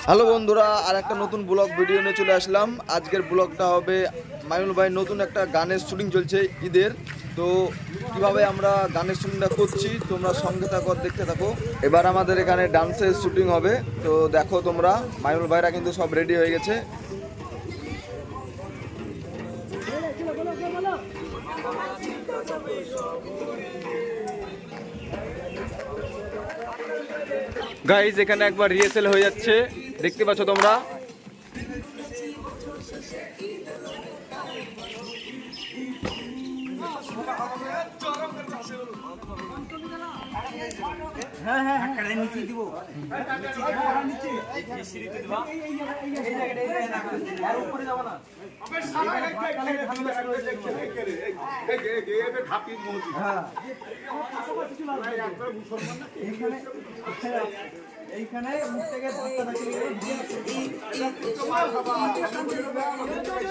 Hello বন্ধুরা, আর একটা নতুন ব্লগ ভিডিও নিয়ে চলে আসলাম। আজকের ব্লগটা হবে মাইনুল ভাই নতুন একটা গানের শুটিং চলছে ঈদের। তো কিভাবে আমরা গানের শুটিংটা করছি তোমরা সঙ্গে থাকো, দেখতে থাকো। এবার আমাদের এখানে ডান্সের শুটিং হবে, তো দেখো তোমরা। মাইনুল ভাইরা কিন্তু সব রেডি হয়ে গেছে। গাইজ এখানে একবার রিহার্সাল হয়ে যাচ্ছে, দেখতে পাচ্ছ তোমরা।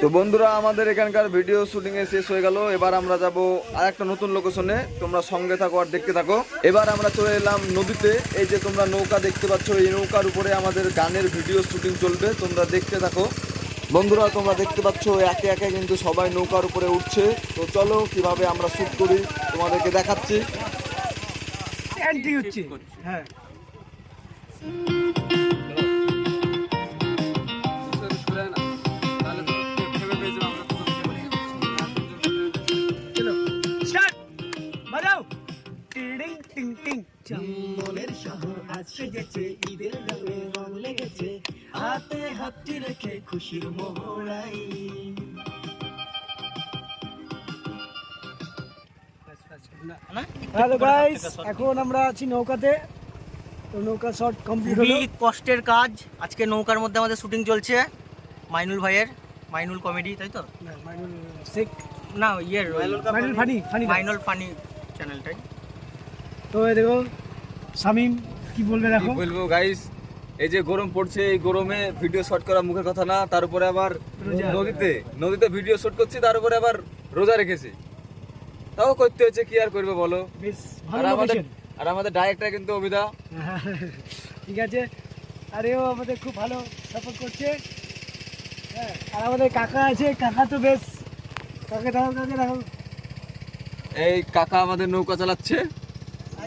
তো বন্ধুরা, আমাদের এখানকার ভিডিও শুটিং এ শেষ হয়ে গেল। এবার আমরা যাব আরেকটা নতুন লোকেশনে, তোমরা সঙ্গে থাকো আর দেখতে থাকো। এবার আমরা চলে এলাম নদীতে। এই যে তোমরা নৌকা দেখতে পাচ্ছ, এই নৌকার উপরে আমাদের গানের ভিডিও শুটিং চলবে, তোমরা দেখতে থাকো। বন্ধুরা তোমরা দেখতে পাচ্ছ একে একে কিন্তু সবাই নৌকার উপরে উঠছে। তো চলো কিভাবে আমরা শুট করি তোমাদেরকে দেখাচ্ছি। হ্যাঁ, মনের শহর আজ সেজেছে, ঈদের রঙে রং লেগেছে, হাতে হাতটি রেখে খুশির মোহরাই। হ্যালো গাইস, এখন আমরা আছি নৌকাতে। তো নৌকা শট কমপ্লিট হলো। খুবই কষ্টের কাজ। আজকে নৌকার মধ্যে আমাদের শুটিং চলছে মাইনুল ভাইয়ের, মাইনুল কমেডি, তাই তো? না, মাইনুল শেখ না, ইয়ের মাইনুল ফানি মাইনুল ফানি চ্যানেলটাই। তো এই দেখো শামিম কি বলবে, দেখো। বলবো গাইস, এই যে গরম পড়ছে, এই গরমে ভিডিও শট করা মুখের কথা না। তার উপরে আবার নদীতে ভিডিও শুট করছি, তার উপরে আবার রোজা রেখেছি। তাও করতে হচ্ছে, কি আর করবে বলো। বেশ আর ভালো আমাদের লোকেশন। আর আমাদের ডাইরেক্টর কিন্তু অবিদা। ঠিক আছে, আর এও আমাদের খুব ভালো সাপোর্ট করছে। হ্যাঁ, আর আমাদের কাকা আছে, কাকা তো বেশ, কাকে দেখো। এই কাকা আমাদের নৌকা চালাচ্ছে।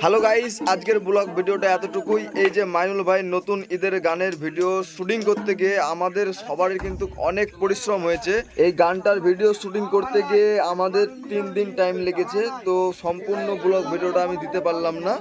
হ্যালো গাইস, আজকের ব্লগ ভিডিওটা এতটুকুই। এই যে মাইনুল ভাই নতুন ঈদের গানের ভিডিও শুটিং করতে গিয়ে আমাদের সবারই কিন্তু অনেক পরিশ্রম হয়েছে। এই গানটার ভিডিও শুটিং করতে গিয়ে আমাদের 3 দিন টাইম লেগেছে। তো সম্পূর্ণ ব্লগ ভিডিওটা আমি দিতে পারলাম না।